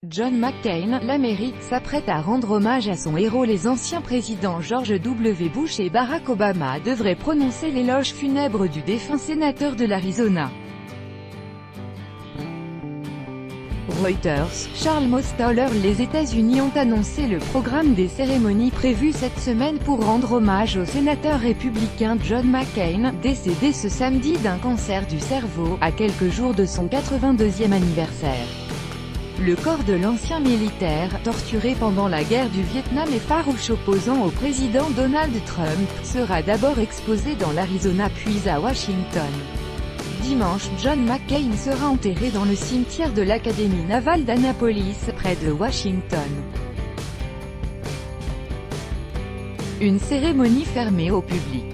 John McCain, l'Amérique s'apprête à rendre hommage à son héros. Les anciens présidents George W. Bush et Barack Obama devraient prononcer l'éloge funèbre du défunt sénateur de l'Arizona. Reuters, Charles Mostoller. Les États-Unis ont annoncé le programme des cérémonies prévues cette semaine pour rendre hommage au sénateur républicain John McCain, décédé ce samedi d'un cancer du cerveau, à quelques jours de son 82e anniversaire. Le corps de l'ancien militaire, torturé pendant la guerre du Vietnam et farouche opposant au président Donald Trump, sera d'abord exposé dans l'Arizona puis à Washington. Dimanche, John McCain sera enterré dans le cimetière de l'Académie navale d'Annapolis, près de Washington. Une cérémonie fermée au public.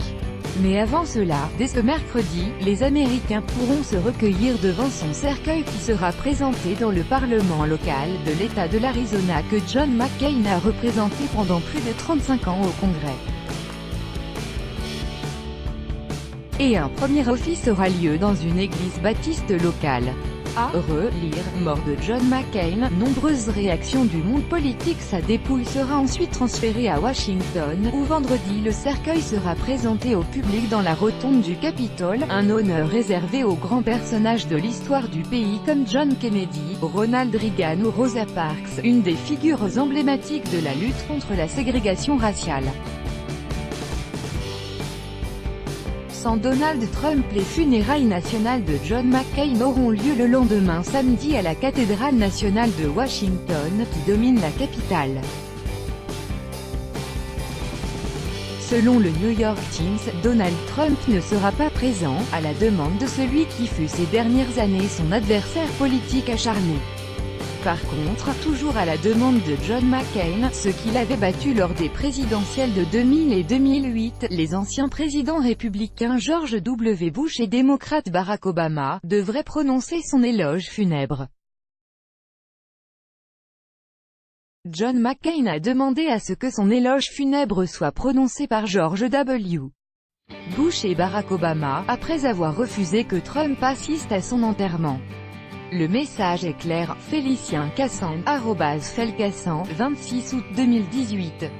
Mais avant cela, dès ce mercredi, les Américains pourront se recueillir devant son cercueil qui sera présenté dans le Parlement local de l'État de l'Arizona que John McCain a représenté pendant plus de 35 ans au Congrès. Et un premier office aura lieu dans une église baptiste locale. À relire, mort de John McCain, nombreuses réactions du monde politique. Sa dépouille sera ensuite transférée à Washington, où vendredi le cercueil sera présenté au public dans la rotonde du Capitole, un honneur réservé aux grands personnages de l'histoire du pays comme John Kennedy, Ronald Reagan ou Rosa Parks, une des figures emblématiques de la lutte contre la ségrégation raciale. Sans Donald Trump, les funérailles nationales de John McCain auront lieu le lendemain samedi à la cathédrale nationale de Washington, qui domine la capitale. Selon le New York Times, Donald Trump ne sera pas présent, à la demande de celui qui fut ces dernières années son adversaire politique acharné. Par contre, toujours à la demande de John McCain, ce qu'il avait battu lors des présidentielles de 2000 et 2008, les anciens présidents républicains George W. Bush et démocrate Barack Obama, devraient prononcer son éloge funèbre. John McCain a demandé à ce que son éloge funèbre soit prononcé par George W. Bush et Barack Obama, après avoir refusé que Trump assiste à son enterrement. Le message est clair, Félicien Cassand, @Felcassan, 26 août 2018.